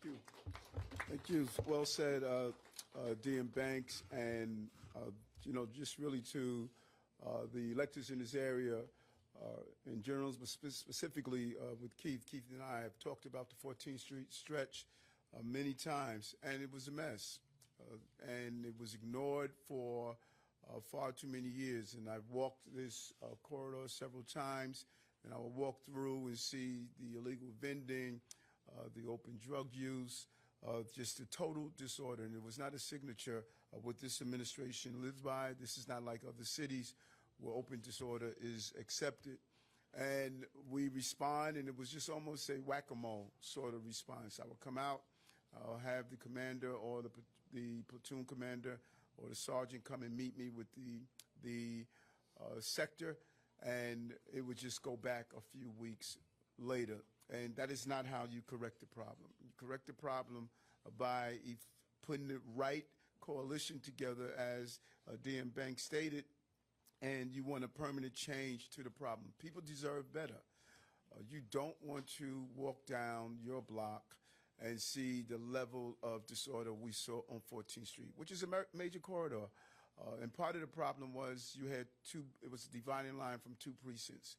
Thank you. Thank you. Well said, DM Banks, and just really to the electors in this area in general, but specifically with Keith. Keith and I have talked about the 14th Street stretch many times, and it was a mess, and it was ignored for far too many years. And I've walked this corridor several times, and I will walk through and see the illegal vending, the open drug use, just a total disorder. And it was not a signature of what this administration lives by. This is not like other cities where open disorder is accepted. And we respond, and it was just almost a whack-a-mole sort of response. I would come out, I'll have the commander or the platoon commander or the sergeant come and meet me with the sector, and it would just go back a few weeks later. And that is not how you correct the problem. You correct the problem by putting the right coalition together, as DM Banks stated, and you want a permanent change to the problem. People deserve better. You don't want to walk down your block and see the level of disorder we saw on 14th Street, which is a major corridor. And part of the problem was it was a dividing line from two precincts.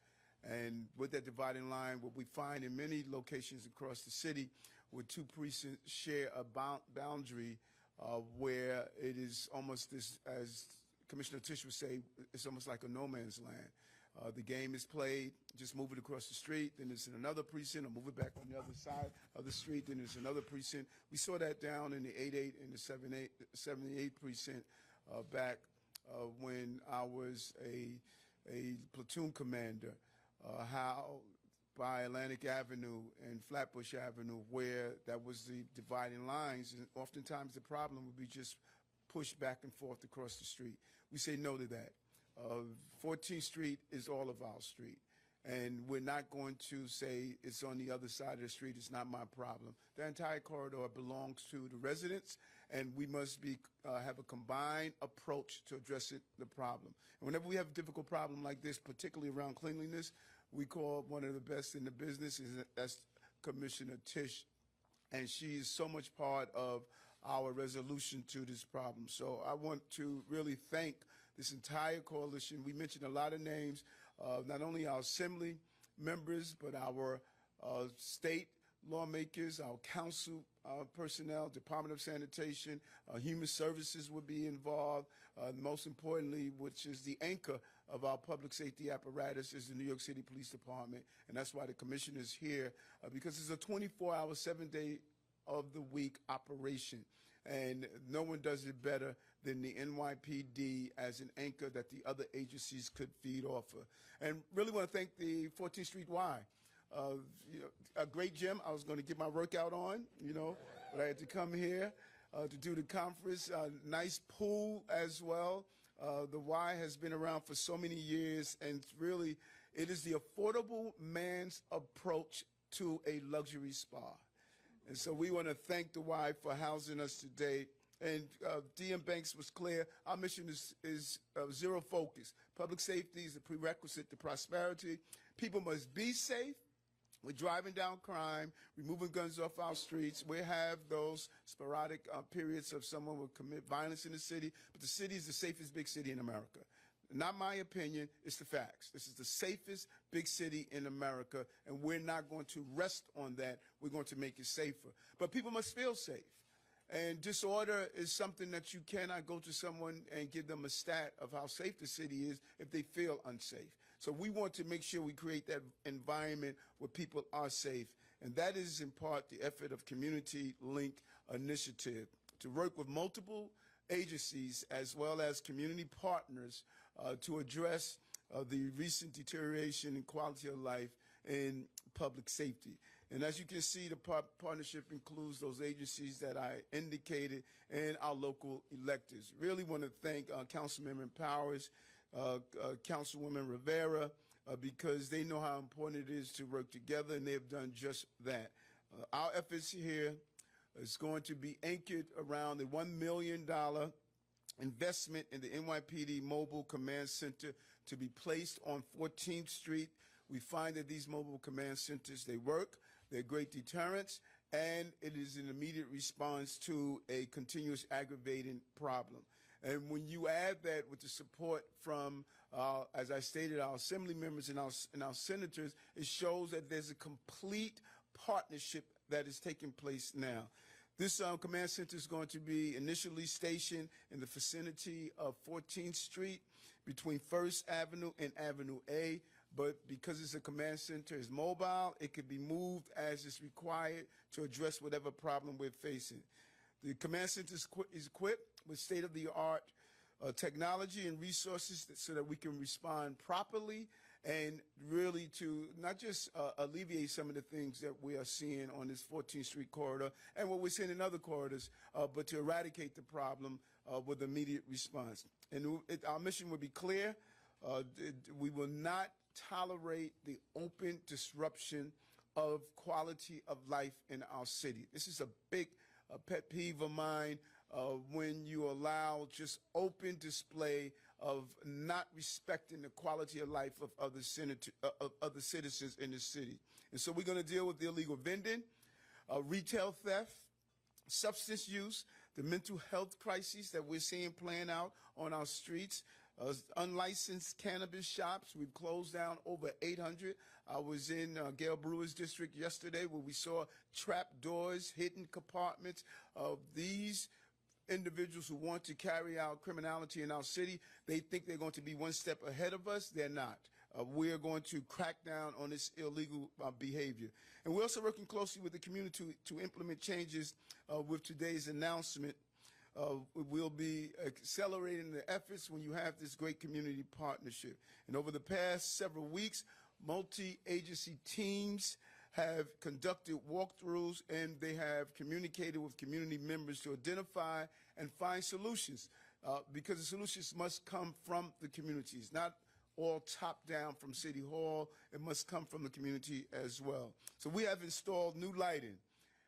And with that dividing line, what we find in many locations across the city, where two precincts share a boundary where it is almost this, as Commissioner Tisch would say, it's almost like a no man's land. The game is played, just move it across the street, then it's in another precinct, or move it back on the other side of the street, then it's another precinct. We saw that down in the 8-8 and the 78 precinct back when I was a platoon commander. How by Atlantic Avenue and Flatbush Avenue, where that was the dividing lines, and oftentimes the problem would be just pushed back and forth across the street. We say no to that. 14th Street is all of our street, and we're not going to say it's on the other side of the street, it's not my problem. The entire corridor belongs to the residents, and we must have a combined approach to addressing the problem. And whenever we have a difficult problem like this, particularly around cleanliness, we call one of the best in the business, that's Commissioner Tisch, and she is so much part of our resolution to this problem. So I want to really thank this entire coalition. We mentioned a lot of names, not only our assembly members, but our state lawmakers, our council personnel, Department of Sanitation, Human Services would be involved. Most importantly, which is the anchor of our public safety apparatus, is the New York City Police Department. And that's why the commissioner is here, because it's a 24-hour, 7-day of the week operation. And no one does it better than the NYPD as an anchor that the other agencies could feed off of. And really want to thank the 14th Street Y. A great gym. I was going to get my workout on, but I had to come here to do the conference. Nice pool as well. The Y has been around for so many years, and really, it is the affordable man's approach to a luxury spa. And so we want to thank the Y for housing us today. And DM Banks was clear. Our mission is zero focus. Public safety is a prerequisite to prosperity. People must be safe. We're driving down crime, removing guns off our streets. We have those sporadic periods of someone will commit violence in the city, but the city is the safest big city in America. Not my opinion, it's the facts. This is the safest big city in America, and we're not going to rest on that. We're going to make it safer. But people must feel safe. And disorder is something that you cannot go to someone and give them a stat of how safe the city is if they feel unsafe. So we want to make sure we create that environment where people are safe. And that is in part the effort of Community Link Initiative, to work with multiple agencies as well as community partners to address the recent deterioration in quality of life in public safety. And as you can see, the partnership includes those agencies that I indicated and our local electors. Really want to thank Councilmember Powers, Councilwoman Rivera, because they know how important it is to work together, and they have done just that. Our efforts here is going to be anchored around the $1 million investment in the NYPD Mobile Command Center to be placed on 14th Street. We find that these mobile command centers, they work, they're great deterrents, and it is an immediate response to a continuous aggravating problem. And when you add that with the support from, as I stated, our assembly members and our senators, it shows that there's a complete partnership that is taking place now. This command center is going to be initially stationed in the vicinity of 14th Street between 1st Avenue and Avenue A, but because it's a command center, it's mobile, it could be moved as is required to address whatever problem we're facing. The command center is equipped with state-of-the-art technology and resources so that we can respond properly and really to not just alleviate some of the things that we are seeing on this 14th Street corridor and what we're seeing in other corridors, but to eradicate the problem with immediate response. And our mission will be clear. We will not tolerate the open disruption of quality of life in our city. This is a big pet peeve of mine when you allow just open display of not respecting the quality of life of other citizens in the city. And so we're going to deal with the illegal vending, retail theft, substance use, the mental health crises that we're seeing playing out on our streets, unlicensed cannabis shops. We've closed down over 800. I was in Gail Brewer's district yesterday where we saw trap doors, hidden compartments of these individuals who want to carry out criminality in our city. They think they're going to be one step ahead of us. They're not. We're going to crack down on this illegal behavior. And we're also working closely with the community to implement changes with today's announcement. We'll be accelerating the efforts when you have this great community partnership. And over the past several weeks, multi-agency teams have conducted walkthroughs and they have communicated with community members to identify and find solutions because the solutions must come from the communities, not all top down from City Hall. It must come from the community as well. So we have installed new lighting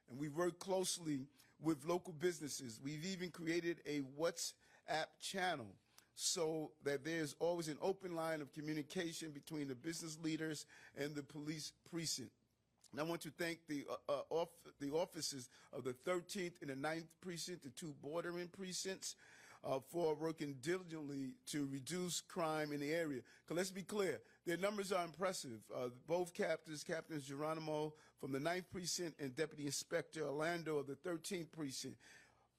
and we work closely with local businesses. We've even created a WhatsApp channel so that there's always an open line of communication between the business leaders and the police precinct. And I want to thank the officers of the 13th and the 9th precinct, the two bordering precincts, for working diligently to reduce crime in the area. Because let's be clear, their numbers are impressive. Both captains, Captains Geronimo from the 9th precinct and Deputy Inspector Orlando of the 13th precinct.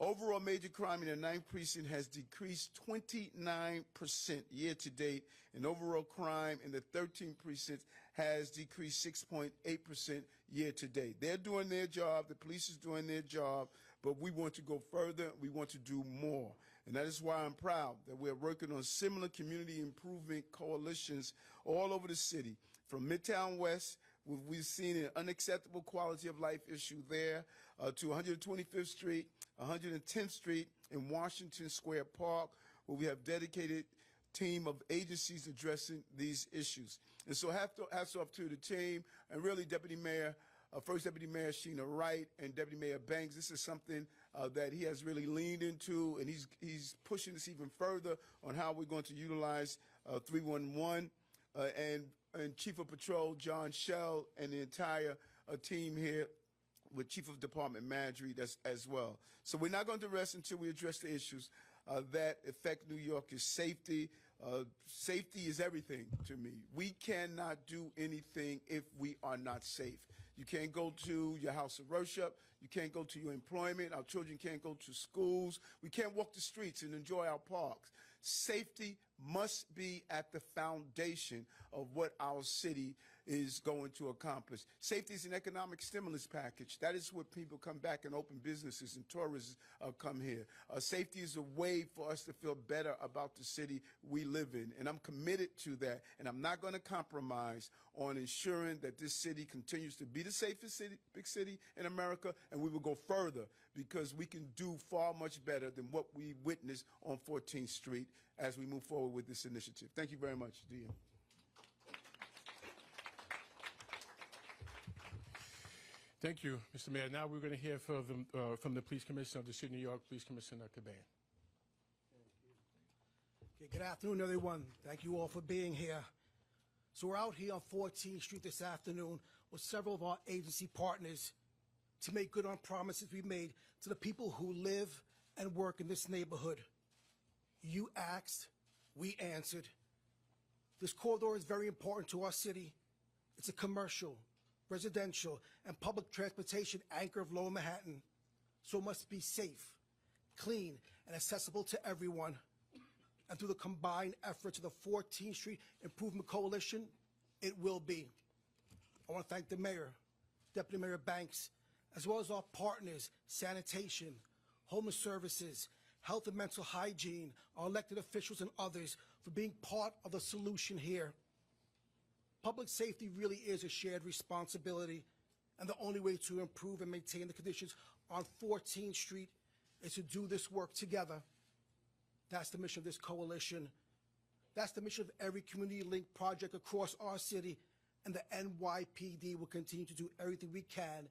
Overall major crime in the 9th precinct has decreased 29% year to date, and overall crime in the 13th precinct has decreased 6.8% year to date. They're doing their job, the police is doing their job, but we want to go further, we want to do more. And that is why I'm proud that we're working on similar community improvement coalitions all over the city. From Midtown West, we've seen an unacceptable quality of life issue there, to 125th Street, 110th Street, in Washington Square Park, where we have dedicated team of agencies addressing these issues. And so hats off to the team and really Deputy Mayor, First Deputy Mayor Sheena Wright and Deputy Mayor Banks. This is something that he has really leaned into, and he's pushing this even further on how we're going to utilize 311 and Chief of Patrol John Shell and the entire team here with Chief of Department Marjorie as well. So we're not going to rest until we address the issues that affect New Yorkers' safety. Safety is everything to me. We cannot do anything if we are not safe. You can't go to your house of worship. You can't go to your employment. Our children can't go to schools. We can't walk the streets and enjoy our parks. Safety must be at the foundation of what our city is going to accomplish. Safety is an economic stimulus package. That is where people come back and open businesses and tourists come here. Safety is a way for us to feel better about the city we live in, and I'm committed to that, and I'm not going to compromise on ensuring that this city continues to be the safest city, big city in America, and we will go further because we can do far much better than what we witnessed on 14th Street as we move forward with this initiative. Thank you very much, DM. Thank you, Mr. Mayor. Now we're going to hear from the Police Commissioner of the City of New York, Police Commissioner Caban. Okay, good afternoon, everyone. Thank you all for being here. So we're out here on 14th Street this afternoon with several of our agency partners to make good on promises we made to the people who live and work in this neighborhood. You asked, we answered. This corridor is very important to our city. It's a commercial, residential, and public transportation anchor of Lower Manhattan, so it must be safe, clean, and accessible to everyone. And through the combined efforts of the 14th Street Improvement Coalition, it will be. I want to thank the Mayor, Deputy Mayor Banks, as well as our partners, Sanitation, Homeless Services, Health and Mental Hygiene, our elected officials and others for being part of the solution here. Public safety really is a shared responsibility, and the only way to improve and maintain the conditions on 14th Street is to do this work together. That's the mission of this coalition. That's the mission of every community link project across our city, and the NYPD will continue to do everything we can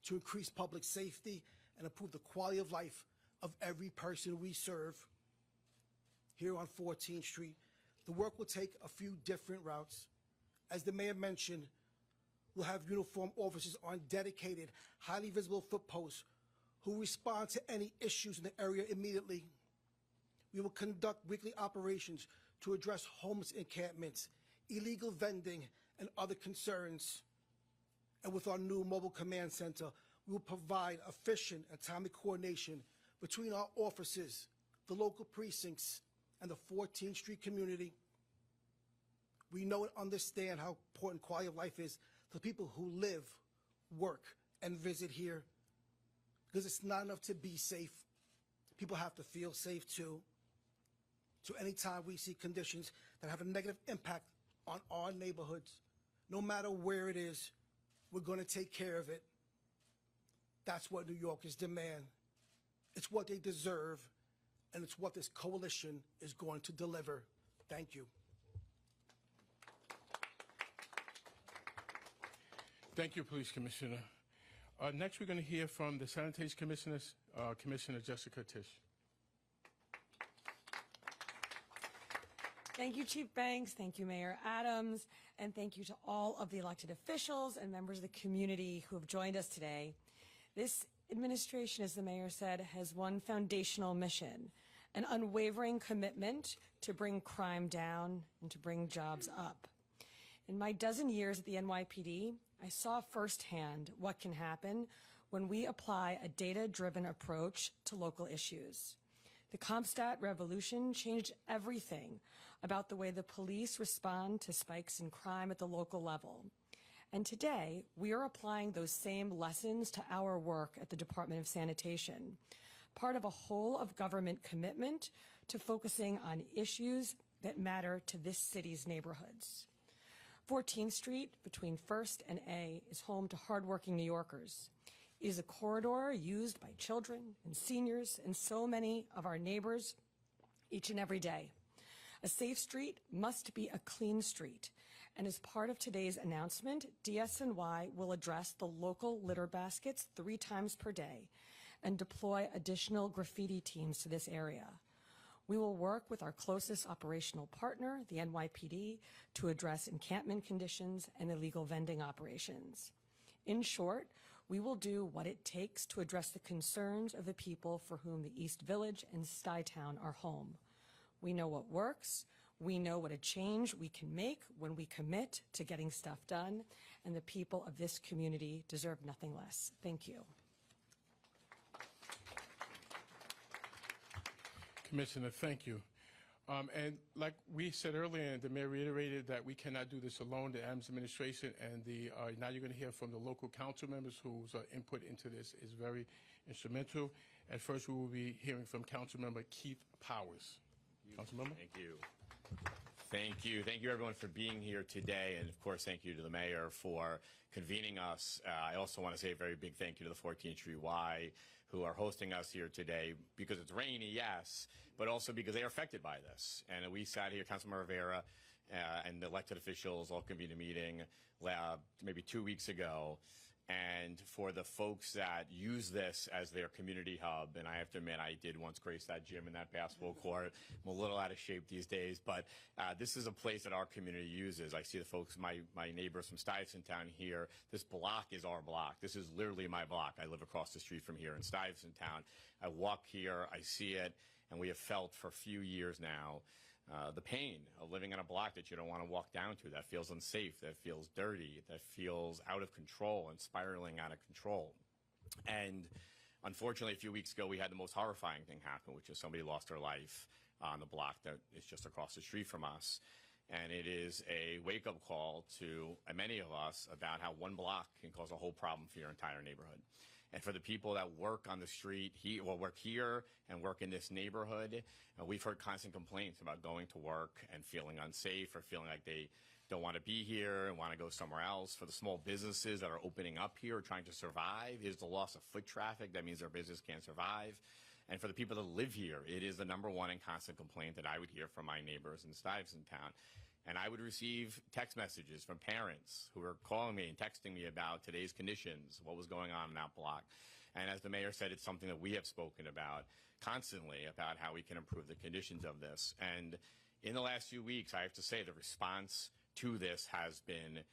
to increase public safety and improve the quality of life of every person we serve. Here on 14th Street, the work will take a few different routes. As the Mayor mentioned, we'll have uniformed officers on dedicated, highly visible footposts who respond to any issues in the area immediately. We will conduct weekly operations to address homeless encampments, illegal vending, and other concerns. And with our new mobile command center, we will provide efficient and timely coordination between our offices, the local precincts, and the 14th Street community. We know and understand how important quality of life is to the people who live, work, and visit here. Because it's not enough to be safe. People have to feel safe too. So anytime we see conditions that have a negative impact on our neighborhoods, no matter where it is, we're going to take care of it. That's what New Yorkers demand. It's what they deserve, and it's what this coalition is going to deliver. Thank you. Thank you, Police Commissioner. Next, we're going to hear from the Sanitation Commissioners, Commissioner Jessica Tisch. Thank you, Chief Banks. Thank you, Mayor Adams. And thank you to all of the elected officials and members of the community who have joined us today. This administration, as the Mayor said, has one foundational mission, an unwavering commitment to bring crime down and to bring jobs up. In my dozen years at the NYPD, I saw firsthand what can happen when we apply a data-driven approach to local issues. The CompStat revolution changed everything about the way the police respond to spikes in crime at the local level. And today, we are applying those same lessons to our work at the Department of Sanitation, part of a whole of government commitment to focusing on issues that matter to this city's neighborhoods. 14th Street between 1st and A is home to hardworking New Yorkers. It is a corridor used by children and seniors and so many of our neighbors each and every day. A safe street must be a clean street. And as part of today's announcement, DSNY will address the local litter baskets 3 times per day and deploy additional graffiti teams to this area. We will work with our closest operational partner, the NYPD, to address encampment conditions and illegal vending operations. In short, we will do what it takes to address the concerns of the people for whom the East Village and Stuytown are home. We know what works. We know what a change we can make when we commit to getting stuff done, and the people of this community deserve nothing less. Thank you. Commissioner, thank you. And like we said earlier, and the Mayor reiterated that we cannot do this alone, the Adams administration, and now you're going to hear from the local council members whose input into this is very instrumental. At first, we will be hearing from Councilmember Keith Powers. Councilmember? Thank you. Thank you. Thank you, everyone, for being here today. And, of course, thank you to the Mayor for convening us. I also want to say a very big thank you to the 14th Street Y, who are hosting us here today because it's rainy, yes, but also because they are affected by this. And we sat here, Councilman Rivera and the elected officials all convened a meeting maybe 2 weeks ago. And for the folks that use this as their community hub, and I have to admit, I did once grace that gym and that basketball court. I'm a little out of shape these days, but this is a place that our community uses. I see the folks, my neighbors from Stuyvesant Town here. This block is our block. This is literally my block. I live across the street from here in Stuyvesant Town. I walk here, I see it, and we have felt for a few years now the pain of living on a block that you don't want to walk down to, that feels unsafe, that feels dirty, that feels out of control and spiraling out of control. And unfortunately, a few weeks ago, we had the most horrifying thing happen, which is somebody lost their life on the block that is just across the street from us. And it is a wake-up call to many of us about how one block can cause a whole problem for your entire neighborhood. And for the people that work on the street, work here and work in this neighborhood, we've heard constant complaints about going to work and feeling unsafe or feeling like they don't want to be here and want to go somewhere else. For the small businesses that are opening up here, trying to survive, is the loss of foot traffic. That means their business can't survive. And for the people that live here, it is the number one and constant complaint that I would hear from my neighbors in Stuyvesant Town. And I would receive text messages from parents who were calling me and texting me about today's conditions, what was going on in that block. And as the mayor said, it's something that we have spoken about constantly, about how we can improve the conditions of this. And in the last few weeks, I have to say the response to this has been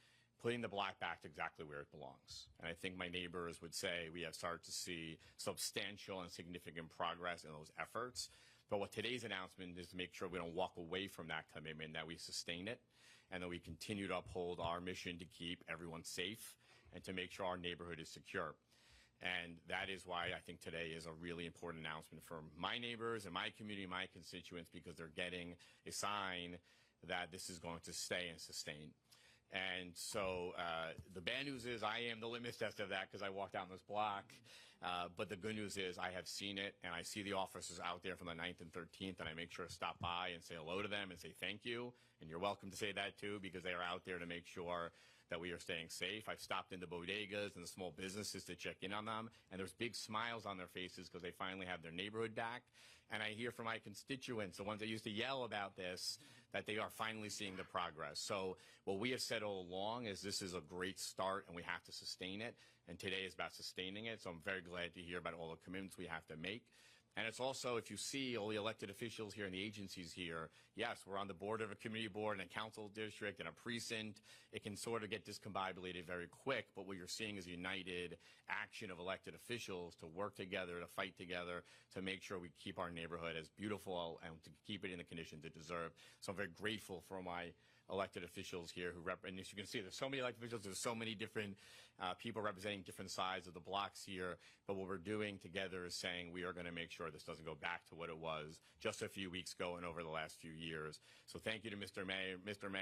putting the block back to exactly where it belongs. And I think my neighbors would say we have started to see substantial and significant progress in those efforts. But what today's announcement is to make sure we don't walk away from that commitment, that we sustain it, and that we continue to uphold our mission to keep everyone safe and to make sure our neighborhood is secure. And that is why I think today is a really important announcement for my neighbors and my community, my constituents, because they're getting a sign that this is going to stay and sustain. And so the bad news is I am the litmus test of that because I walked down this block. But the good news is I have seen it, and I see the officers out there from the 9th and 13th, and I make sure to stop by and say hello to them and say thank you. And you're welcome to say that, too, because they are out there to make sure that we are staying safe. I've stopped into bodegas and the small businesses to check in on them, and there's big smiles on their faces because they finally have their neighborhood back. And I hear from my constituents, the ones that used to yell about this, that they are finally seeing the progress. So what we have said all along is this is a great start, and we have to sustain it. And today is about sustaining it. So I'm very glad to hear about all the commitments we have to make. And it's also, if you see all the elected officials here and the agencies here, yes, we're on the board of a community board and a council district and a precinct. It can sort of get discombobulated very quick, but what you're seeing is united action of elected officials to work together, to fight together, to make sure we keep our neighborhood as beautiful and to keep it in the conditions it deserves. So I'm very grateful for my elected officials here who and as you can see, there's so many elected officials, there's so many different people representing different sides of the blocks here, but what we're doing together is saying we are going to make sure this doesn't go back to what it was just a few weeks ago and over the last few years. So thank you to Mr. Mayor.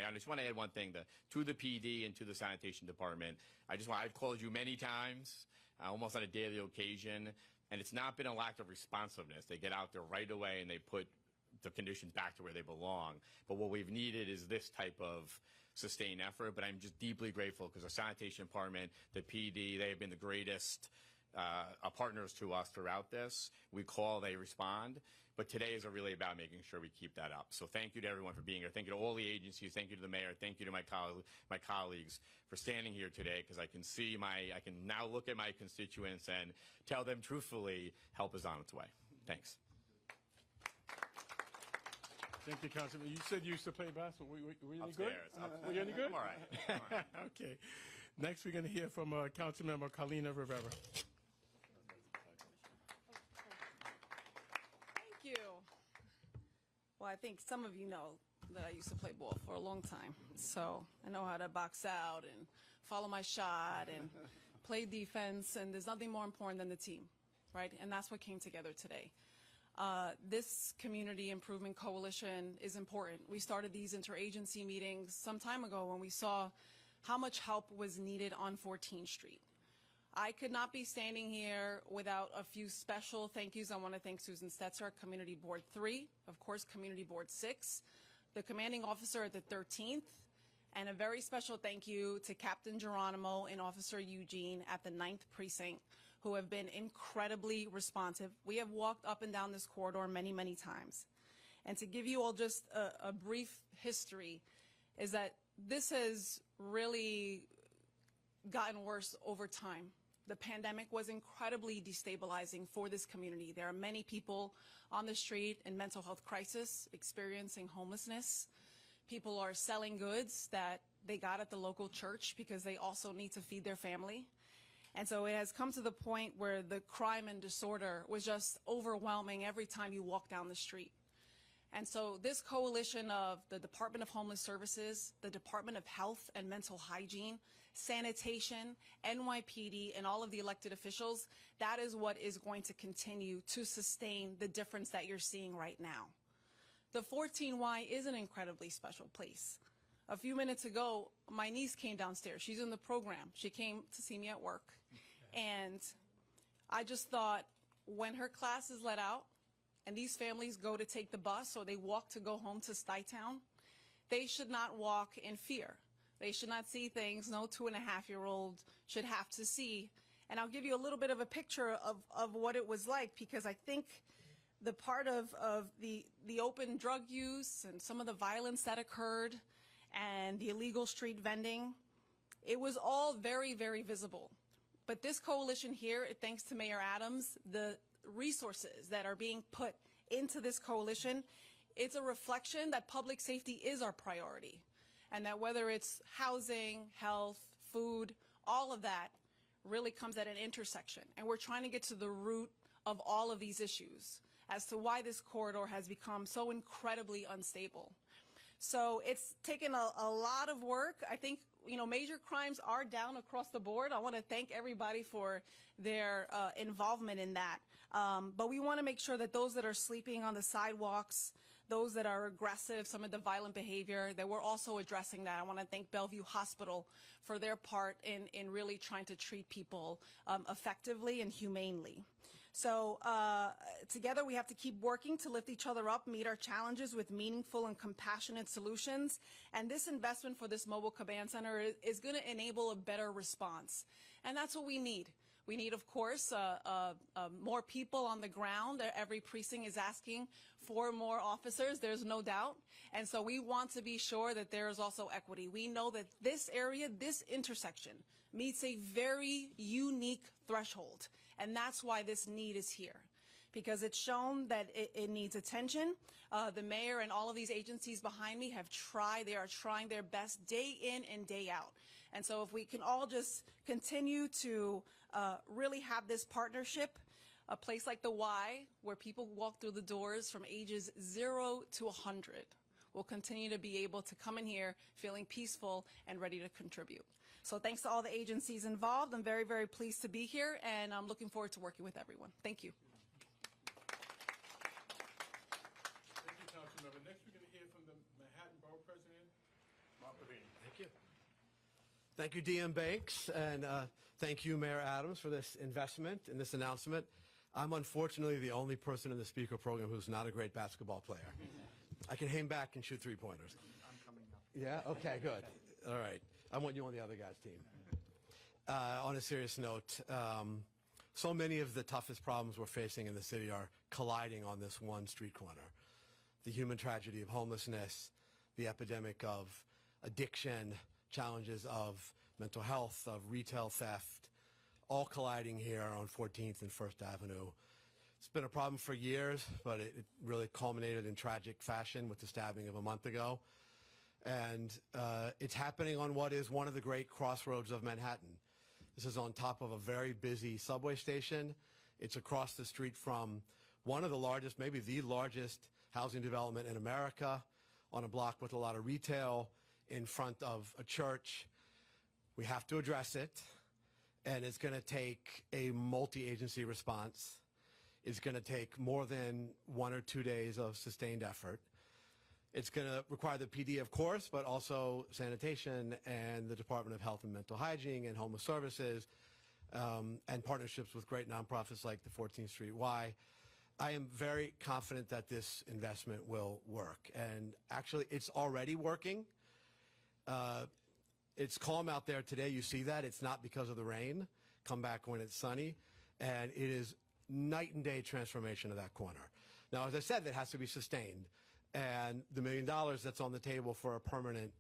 I just want to add one thing to the PD and to the Sanitation Department. I've called you many times, almost on a daily occasion, and it's not been a lack of responsiveness. They get out there right away and they put the conditions back to where they belong. But what we've needed is this type of sustained effort. But I'm just deeply grateful because the Sanitation Department, the PD, they have been the greatest partners to us throughout this. We call, they respond. But today is really about making sure we keep that up. So thank you to everyone for being here. Thank you to all the agencies. Thank you to the mayor. Thank you to my colleagues for standing here today because I can see I can now look at my constituents and tell them truthfully, help is on its way. Thanks. Thank you, Councilman. You said you used to play basketball. Were you any good? Were you any good? I'm all right. Okay. Next, we're going to hear from Councilmember Carlina Rivera. Thank you. Well, I think some of you know that I used to play ball for a long time. So I know how to box out and follow my shot and play defense. And there's nothing more important than the team, right? And that's what came together today. This Community Improvement Coalition is important. We started these interagency meetings some time ago when we saw how much help was needed on 14th Street. I could not be standing here without a few special thank yous. I want to thank Susan Stetzer, Community Board 3, of course, Community Board 6, the commanding officer at the 13th, and a very special thank you to Captain Geronimo and Officer Eugene at the 9th Precinct, who have been incredibly responsive. We have walked up and down this corridor many, many times. And to give you all just a brief history is that this has really gotten worse over time. The pandemic was incredibly destabilizing for this community. There are many people on the street in mental health crisis, experiencing homelessness. People are selling goods that they got at the local church because they also need to feed their family. And so it has come to the point where the crime and disorder was just overwhelming every time you walk down the street. And so this coalition of the Department of Homeless Services, the Department of Health and Mental Hygiene, Sanitation, NYPD, and all of the elected officials, that is what is going to continue to sustain the difference that you're seeing right now. The 14Y is an incredibly special place. A few minutes ago, my niece came downstairs. She's in the program. She came to see me at work. And I just thought, when her class is let out, and these families go to take the bus or they walk to go home to Statewide, they should not walk in fear. They should not see things no 2.5-year-old should have to see. And I'll give you a little bit of a picture of what it was like, because I think the part of the open drug use and some of the violence that occurred and the illegal street vending, it was all very, very visible. But this coalition here, thanks to Mayor Adams, the resources that are being put into this coalition, it's a reflection that public safety is our priority, and that whether it's housing, health, food, all of that really comes at an intersection. And we're trying to get to the root of all of these issues as to why this corridor has become so incredibly unstable. So it's taken a lot of work. I think, you know, major crimes are down across the board. I want to thank everybody for their involvement in that. But we want to make sure that those that are sleeping on the sidewalks, those that are aggressive, some of the violent behavior, that we're also addressing that. I want to thank Bellevue Hospital for their part in really trying to treat people effectively and humanely. So together we have to keep working to lift each other up, meet our challenges with meaningful and compassionate solutions. And this investment for this mobile command center is going to enable a better response. And that's what we need. We need, of course, more people on the ground. Every precinct is asking for more officers, there's no doubt. And so we want to be sure that there is also equity. We know that this area, this intersection, meets a very unique threshold. And that's why this need is here, because it's shown that it needs attention. The mayor and all of these agencies behind me have tried. They are trying their best day in and day out. And so if we can all just continue to really have this partnership, a place like the Y, where people walk through the doors from ages 0 to 100, will continue to be able to come in here feeling peaceful and ready to contribute. So thanks to all the agencies involved. I'm very, very pleased to be here, and I'm looking forward to working with everyone. Thank you. Thank you, Councilmember. Next, we're going to hear from the Manhattan Borough President, Mark Levine. Thank you. Thank you, DM Banks, and thank you, Mayor Adams, for this investment and this announcement. I'm unfortunately the only person in the speaker program who's not a great basketball player. I can hang back and shoot three-pointers. I'm coming up. Yeah? Okay, good. All right. I want you on the other guy's team. On a serious note, so many of the toughest problems we're facing in the city are colliding on this one street corner. The human tragedy of homelessness, the epidemic of addiction, challenges of mental health, of retail theft, all colliding here on 14th and First Avenue. It's been a problem for years, but it really culminated in tragic fashion with the stabbing of a month ago. And it's happening on what is one of the great crossroads of Manhattan. This is on top of a very busy subway station. It's across the street from one of the largest, maybe the largest housing development in America, on a block with a lot of retail, in front of a church. We have to address it, and it's going to take a multi-agency response. It's going to take more than 1 or 2 days of sustained effort. It's going to require the PD, of course, but also sanitation and the Department of Health and Mental Hygiene and Homeless Services, and partnerships with great nonprofits like the 14th Street Y. I am very confident that this investment will work. And actually, it's already working. It's calm out there today. You see that. It's not because of the rain. Come back when it's sunny. And it is night and day transformation of that corner. Now, as I said, that has to be sustained. And the $1 million that's on the table for a permanent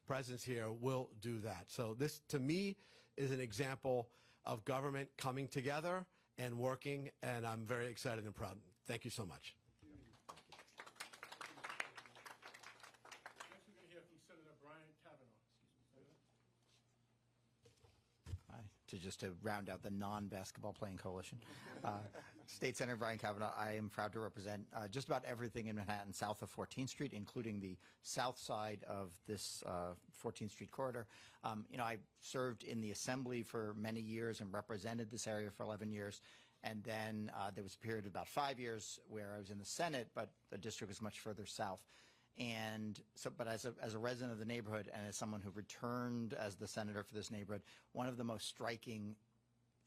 presence here will do that. So this, to me, is an example of government coming together and working, and I'm very excited and proud. Thank you so much. Next, we're going to hear from Senator Brian Kavanaugh. To round out the non-basketball playing coalition. State Senator Brian Kavanaugh, I am proud to represent just about everything in Manhattan south of 14th Street, including the south side of this 14th Street corridor. I served in the Assembly for many years and represented this area for 11 years. And then there was a period of about 5 years where I was in the Senate, but the district was much further south. And so, but as a resident of the neighborhood and as someone who returned as the senator for this neighborhood, one of the most striking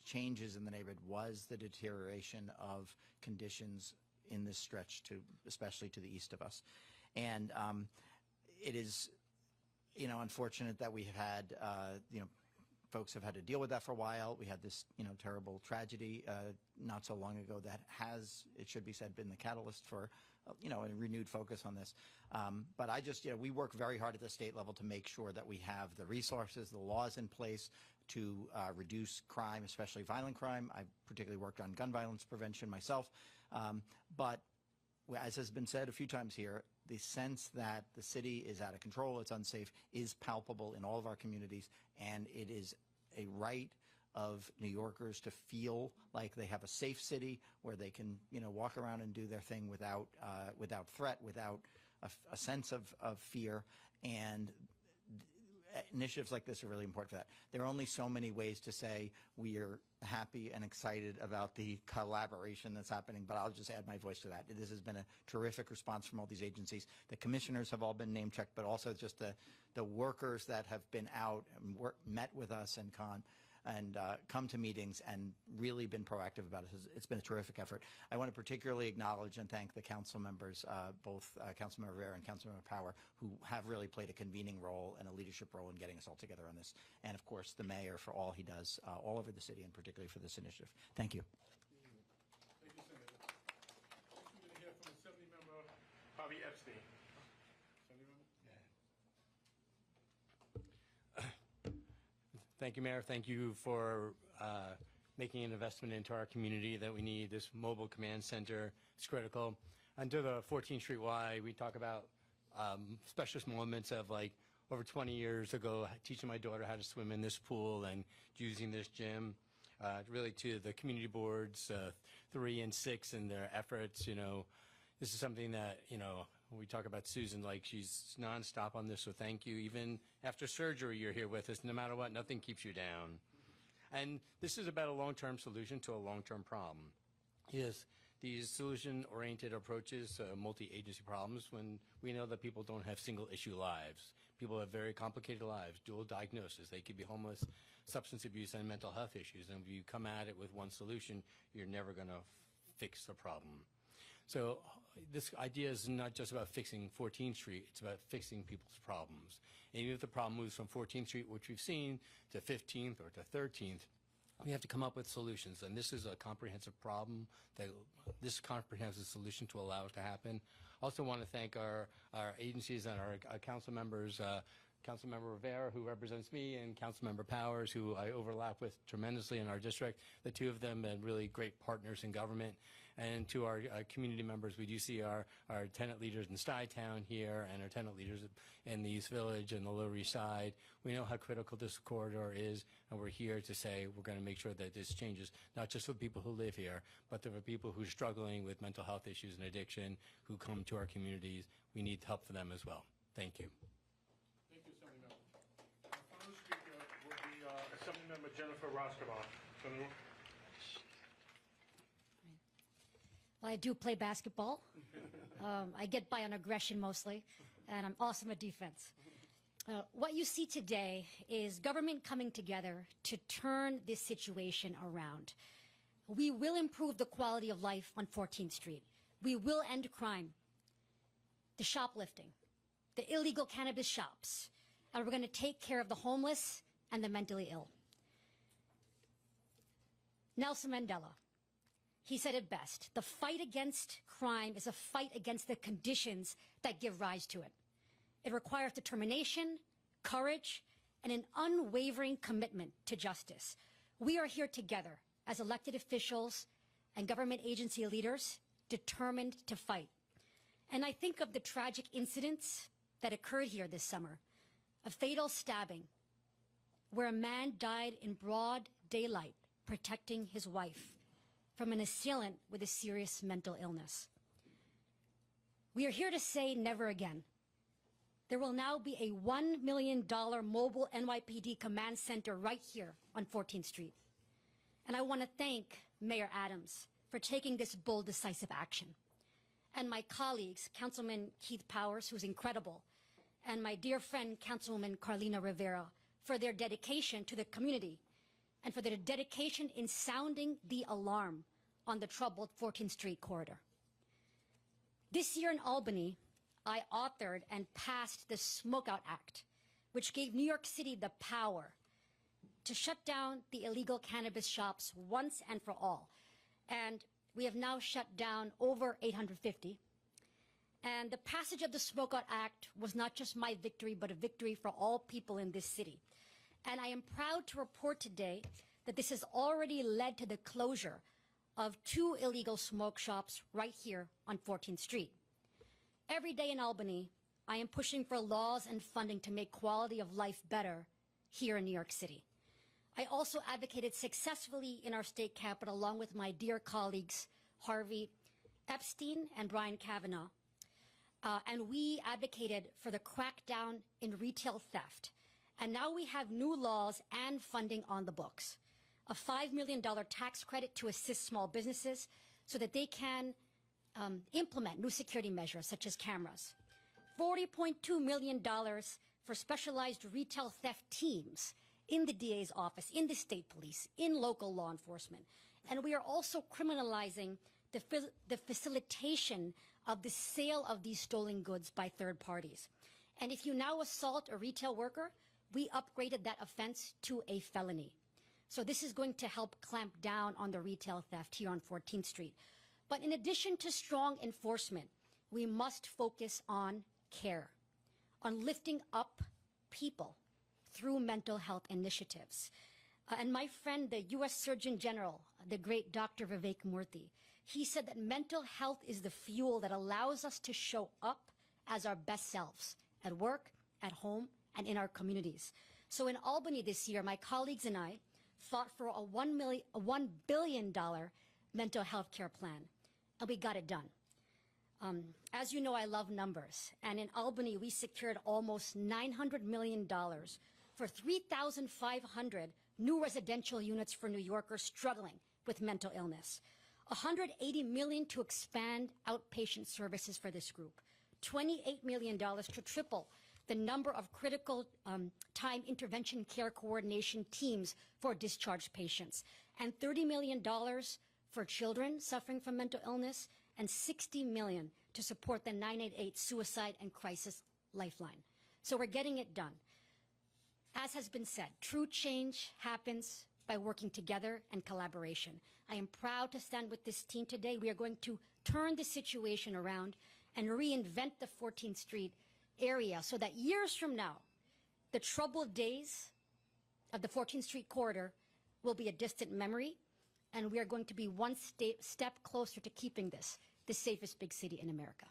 changes in the neighborhood was the deterioration of conditions in this stretch, especially to the east of us. And it is, unfortunate that we have had, folks have had to deal with that for a while. We had this, terrible tragedy not so long ago that has, it should be said, been the catalyst for, a renewed focus on this. But I just, we work very hard at the state level to make sure that we have the resources, the laws in place to reduce crime, especially violent crime. I particularly worked on gun violence prevention myself. But as has been said a few times here, the sense that the city is out of control, it's unsafe, is palpable in all of our communities, and it is a right of New Yorkers to feel like they have a safe city where they can, walk around and do their thing without threat, without a sense of fear. And initiatives like this are really important for that. There are only so many ways to say we are happy and excited about the collaboration that's happening, but I'll just add my voice to that. This has been a terrific response from all these agencies. The commissioners have all been name checked, but also just the workers that have been out and met with us and come to meetings and really been proactive about it. It's been a terrific effort. I want to particularly acknowledge and thank the council members, both Councilmember Rivera and Councilmember Power, who have really played a convening role and a leadership role in getting us all together on this. And of course, the mayor for all he does all over the city and particularly for this initiative. Thank you. Thank you, Senator. Next, we're going to hear from Assembly Member Harvey Epstein. Thank you, Mayor. Thank you for making an investment into our community that we need. This mobile command center is critical. Under the 14th Street Y, we talk about special moments of, like, over 20 years ago, teaching my daughter how to swim in this pool and using this gym. Really to the community boards, 3 and 6, and their efforts. This is something that, we talk about Susan, like, she's nonstop on this, so thank you. Even after surgery, you're here with us. No matter what, nothing keeps you down. And this is about a long-term solution to a long-term problem. Yes, these solution-oriented approaches, multi-agency problems, when we know that people don't have single-issue lives. People have very complicated lives, dual diagnosis. They could be homeless, substance abuse, and mental health issues. And if you come at it with one solution, you're never going to fix the problem. So this idea is not just about fixing 14th Street, it's about fixing people's problems. And even if the problem moves from 14th Street, which we've seen, to 15th or to 13th, we have to come up with solutions. And this is a comprehensive problem, this comprehensive solution to allow it to happen. Also want to thank our agencies and our council members, Councilmember Rivera, who represents me, and Councilmember Powers, who I overlap with tremendously in our district. The two of them are really great partners in government. And to our community members, we do see our tenant leaders in Statewide here and our tenant leaders in the East Village and the Lower East Side. We know how critical this corridor is, and we're here to say we're going to make sure that this changes, not just for people who live here, but for people who are struggling with mental health issues and addiction, who come to our communities. We need help for them as well. Thank you. Thank you, Assemblymember. Our final speaker will be Assemblymember Jennifer Roscoe. Senator. Well, I do play basketball. I get by on aggression mostly, and I'm awesome at defense. What you see today is government coming together to turn this situation around. We will improve the quality of life on 14th Street. We will end crime, the shoplifting, the illegal cannabis shops, and we're going to take care of the homeless and the mentally ill. Nelson Mandela, he said it best: the fight against crime is a fight against the conditions that give rise to it. It requires determination, courage, and an unwavering commitment to justice. We are here together as elected officials and government agency leaders determined to fight. And I think of the tragic incidents that occurred here this summer, a fatal stabbing where a man died in broad daylight protecting his wife from an assailant with a serious mental illness. We are here to say never again. There will now be a $1 million mobile NYPD command center right here on 14th Street. And I want to thank Mayor Adams for taking this bold, decisive action. And my colleagues, Councilman Keith Powers, who's incredible, and my dear friend, Councilwoman Carlina Rivera, for their dedication to the community and for their dedication in sounding the alarm on the troubled 14th Street corridor. This year in Albany, I authored and passed the Smokeout Act, which gave New York City the power to shut down the illegal cannabis shops once and for all. And we have now shut down over 850. And the passage of the Smokeout Act was not just my victory, but a victory for all people in this city. And I am proud to report today that this has already led to the closure of 2 illegal smoke shops right here on 14th Street. Every day in Albany, I am pushing for laws and funding to make quality of life better here in New York City. I also advocated successfully in our state capitol, along with my dear colleagues, Harvey Epstein and Brian Kavanaugh, and we advocated for the crackdown in retail theft. And now we have new laws and funding on the books. A $5 million tax credit to assist small businesses so that they can implement new security measures such as cameras. $40.2 million for specialized retail theft teams in the DA's office, in the state police, in local law enforcement. And we are also criminalizing the facilitation of the sale of these stolen goods by third parties. And if you now assault a retail worker, we upgraded that offense to a felony. So this is going to help clamp down on the retail theft here on 14th Street. But in addition to strong enforcement, we must focus on care, on lifting up people through mental health initiatives. And my friend, the U.S. Surgeon General, the great Dr. Vivek Murthy, he said that mental health is the fuel that allows us to show up as our best selves at work, at home, and in our communities. So in Albany this year, my colleagues and I fought for a $1 billion mental health care plan, and we got it done. As you know, I love numbers, and in Albany, we secured almost $900 million for 3,500 new residential units for New Yorkers struggling with mental illness. $180 million to expand outpatient services for this group. $28 million to triple the number of critical time intervention care coordination teams for discharged patients. And $30 million for children suffering from mental illness, and $60 million to support the 988 Suicide and Crisis Lifeline. So we're getting it done. As has been said, true change happens by working together and collaboration. I am proud to stand with this team today. We are going to turn the situation around and reinvent the 14th Street area so that years from now, the troubled days of the 14th Street corridor will be a distant memory, and we are going to be one step closer to keeping this the safest big city in America.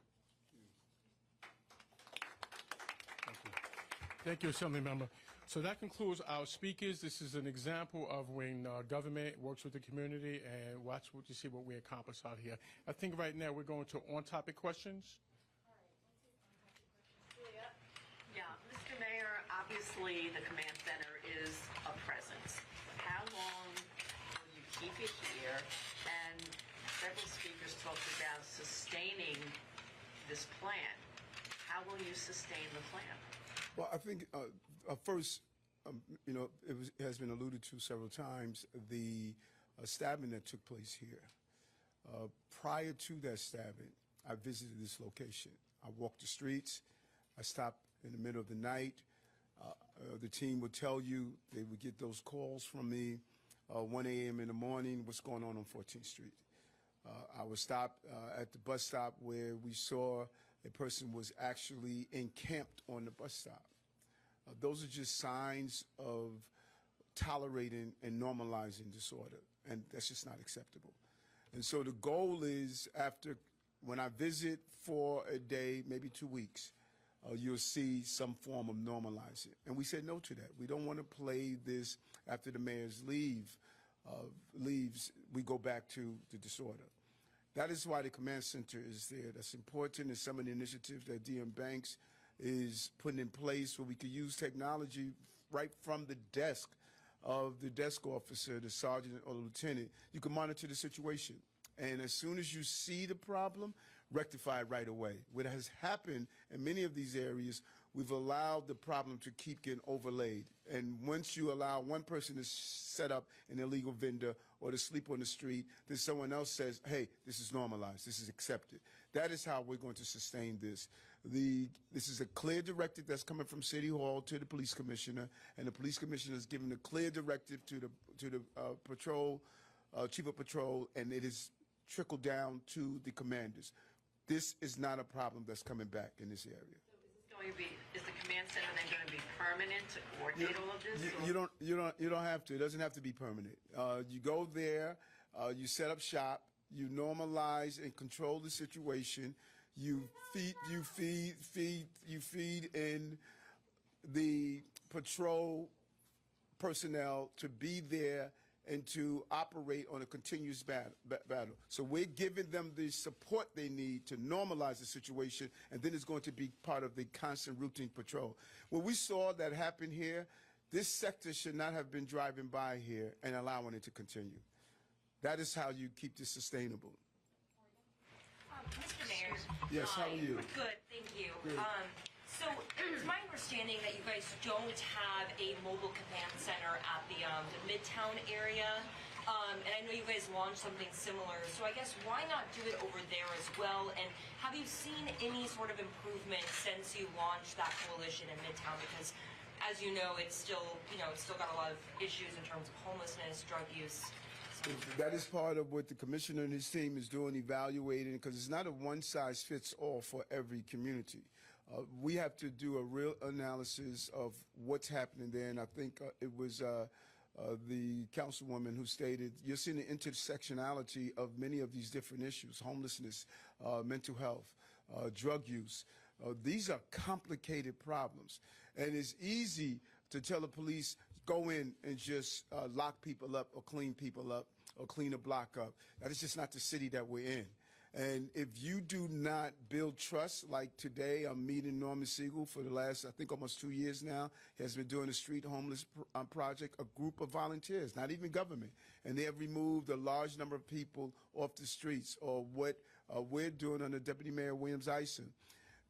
Thank you, Assemblymember. So that concludes our speakers. This is an example of when government works with the community, and watch what you see what we accomplish out here. I think right now we're going to on-topic questions. Yeah, Mr. Mayor, obviously the command center is a presence. How long will you keep it here? And several speakers talked about sustaining this plan. How will you sustain the plan? Well, I think first, it has been alluded to several times, the stabbing that took place here. Prior to that stabbing, I visited this location. I walked the streets. I stopped in the middle of the night. The team would tell you, they would get those calls from me, 1 a.m. in the morning, what's going on 14th Street. I would stop at the bus stop where we saw a person was actually encamped on the bus stop. Those are just signs of tolerating and normalizing disorder, and that's just not acceptable. And so the goal is, when I visit for a day, maybe 2 weeks, you'll see some form of normalizing. And we said no to that. We don't want to play this after the mayor's leaves, we go back to the disorder. That is why the command center is there. That's important, and some of the initiatives that DM Banks is putting in place where we could use technology right from the desk of the desk officer, the sergeant or the lieutenant. You can monitor the situation. And as soon as you see the problem, rectify it right away. What has happened in many of these areas, we've allowed the problem to keep getting overlaid. And once you allow one person to set up an illegal vendor or to sleep on the street, then someone else says, hey, this is normalized, this is accepted. That is how we're going to sustain this. This is a clear directive that's coming from City Hall to the police commissioner, and the police commissioner is giving a clear directive to the patrol, chief of patrol, and it is trickled down to the commanders. This is not a problem that's coming back in this area. So is the command center then going to be permanent to coordinate all of this? You don't have to. It doesn't have to be permanent. You go there, you set up shop, you normalize and control the situation. You feed in the patrol personnel to be there and to operate on a continuous battle. So we're giving them the support they need to normalize the situation, and then it's going to be part of the constant routine patrol. When we saw that happen here, this sector should not have been driving by here and allowing it to continue. That is how you keep this sustainable. Mr. Mayor. Yes, how are you? Good, thank you. Good. So it's my understanding that you guys don't have a mobile command center at the Midtown area. And I know you guys launched something similar. So I guess why not do it over there as well? And have you seen any sort of improvement since you launched that coalition in Midtown? Because as you know, it's still got a lot of issues in terms of homelessness, drug use. That is part of what the commissioner and his team is doing, evaluating, because it's not a one-size-fits-all for every community. We have to do a real analysis of what's happening there, and I think it was the councilwoman who stated, you're seeing the intersectionality of many of these different issues: homelessness, mental health, drug use. These are complicated problems, and it's easy to tell the police, go in and just lock people up or clean people up or clean a block up. That is just not the city that we're in. And if you do not build trust, like today, I'm meeting Norman Siegel for the last, I think, almost 2 years now. He has been doing a street homeless project, a group of volunteers, not even government. And they have removed a large number of people off the streets, or what we're doing under Deputy Mayor Williams Eisen.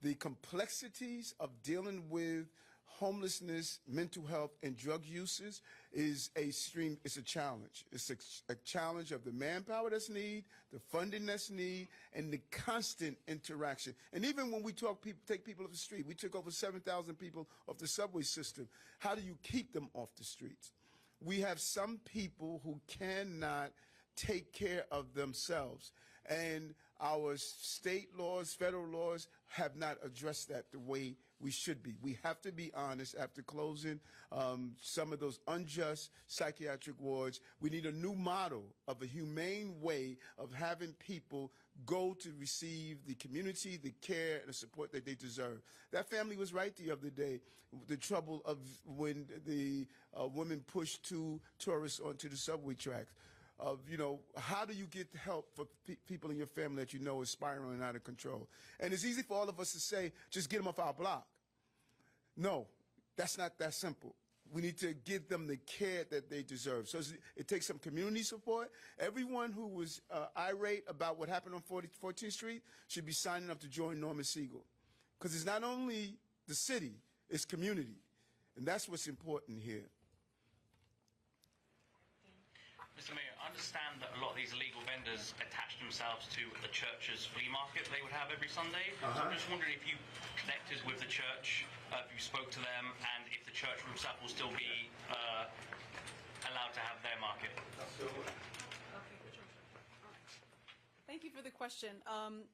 The complexities of dealing with homelessness, mental health, and drug uses is it's a challenge. It's a challenge of the manpower that's needed, the funding that's needed, and the constant interaction. And even when we take people off the street, we took over 7,000 people off the subway system. How do you keep them off the streets? We have some people who cannot take care of themselves, and our state laws, federal laws have not addressed that the way we should be. We have to be honest. After closing some of those unjust psychiatric wards, we need a new model of a humane way of having people go to receive the community, the care, and the support that they deserve. That family was right the other day. The trouble of when the women pushed two tourists onto the subway tracks. How do you get help for people in your family that you know is spiraling out of control? And it's easy for all of us to say, just get them off our block. No, that's not that simple. We need to give them the care that they deserve. So it takes some community support. Everyone who was irate about what happened on 14th Street should be signing up to join Norman Siegel. Because it's not only the city, it's community. And that's what's important here. Mr. Mayor, I understand that a lot of these illegal vendors attach themselves to the church's flea market they would have every Sunday. So I'm just wondering if you connected with the church, if you spoke to them, and if the church themselves will still be allowed to have their market. Thank Thank you for the question.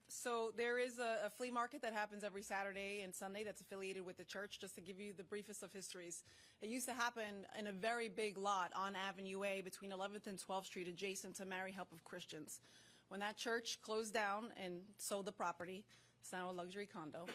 So there is a flea market that happens every Saturday and Sunday that's affiliated with the church. Just to give you the briefest of histories, it used to happen in a very big lot on Avenue A between 11th and 12th Street, adjacent to Mary Help of Christians. When that church closed down and sold the property, it's now a luxury condo.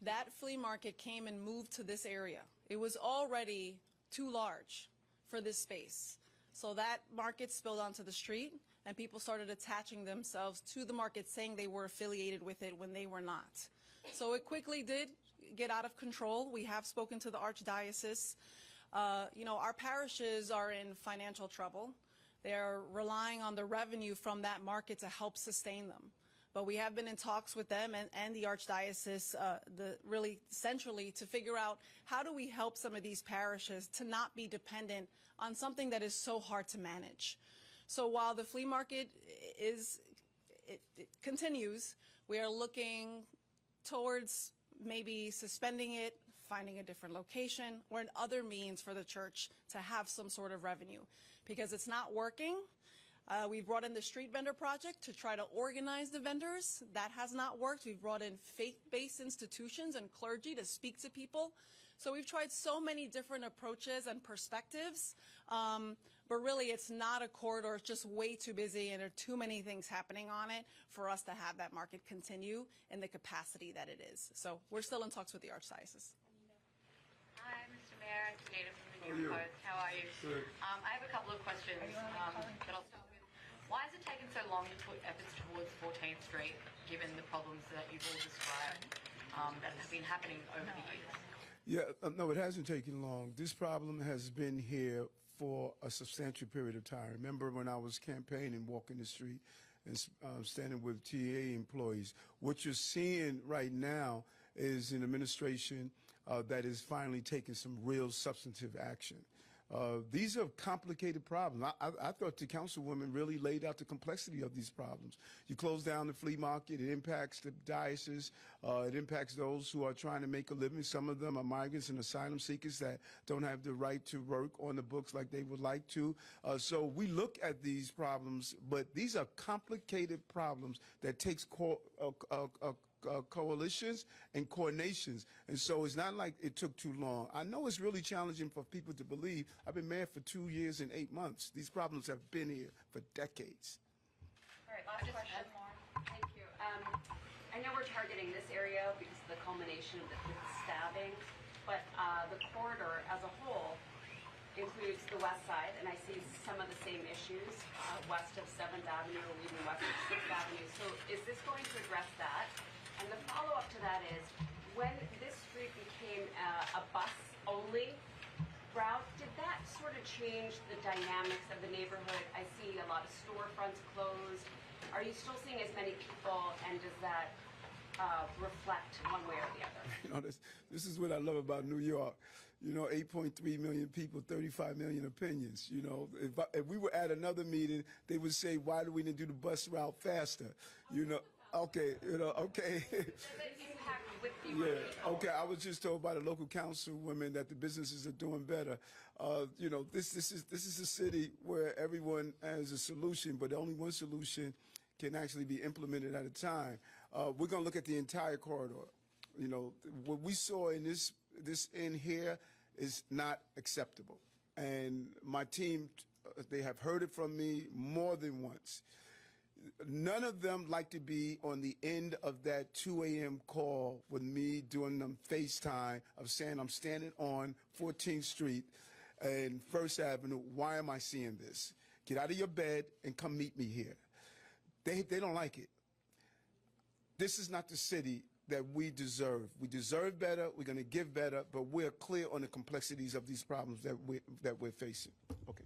That flea market came and moved to this area. It was already too large for this space. So that market spilled onto the street, and people started attaching themselves to the market, saying they were affiliated with it when they were not. So it quickly did get out of control. We have spoken to the Archdiocese. Our parishes are in financial trouble. They're relying on the revenue from that market to help sustain them. But we have been in talks with them and the Archdiocese, really centrally, to figure out how do we help some of these parishes to not be dependent on something that is so hard to manage. So while the flea market it continues, we are looking towards maybe suspending it, finding a different location, or other means for the church to have some sort of revenue, because it's not working. We brought in the street vendor project to try to organize the vendors. That has not worked. We've brought in faith-based institutions and clergy to speak to people. So we've tried so many different approaches and perspectives, but really it's not a corridor. It's just way too busy, and there are too many things happening on it for us to have that market continue in the capacity that it is. So we're still in talks with the Archdiocese. Hi, Mr. Mayor. It's Nita from the New York Post. How are you? Good. I have a couple of questions that I'll start with. Why has it taken so long to put efforts towards 14th Street, given the problems that you've all described that have been happening over the years? Yeah, no, it hasn't taken long. This problem has been here for a substantial period of time. Remember when I was campaigning, walking the street and standing with TA employees, what you're seeing right now is an administration that is finally taking some real substantive action. These are complicated problems. I thought the councilwoman really laid out the complexity of these problems. You close down the flea market, it impacts the diocese, it impacts those who are trying to make a living. Some of them are migrants and asylum seekers that don't have the right to work on the books like they would like to. So we look at these problems, but these are complicated problems that takes coalitions and coordinations, and so it's not like it took too long. I know it's really challenging for people to believe. I've been mayor for 2 years and 8 months. These problems have been here for decades. All right, last question. Thank you. I know we're targeting this area because of the culmination of the stabbing, but the corridor as a whole includes the west side, and I see some of the same issues west of 7th Avenue or even west of 6th Avenue. So is this going to address that? And the follow-up to that is, when this street became a bus-only route, did that sort of change the dynamics of the neighborhood? I see a lot of storefronts closed. Are you still seeing as many people, and does that reflect one way or the other? You know, this is what I love about New York. You know, 8.3 million people, 35 million opinions. You know, if we were at another meeting, they would say, why do we need to do the bus route faster? You know, okay, okay. Yeah, okay. I was just told by the local councilwomen that the businesses are doing better. You know, this is a city where everyone has a solution, but only one solution can actually be implemented at a time. We're going to look at the entire corridor. You know, what we saw in this in here is not acceptable. And my team, they have heard it from me more than once. None of them like to be on the end of that 2 a.m. call with me doing them FaceTime of saying I'm standing on 14th Street and 1st Avenue. Why am I seeing this? Get out of your bed and come meet me here. They don't like it. This is not the city that we deserve. We deserve better. We're going to give better, but we're clear on the complexities of these problems that we're facing. Okay.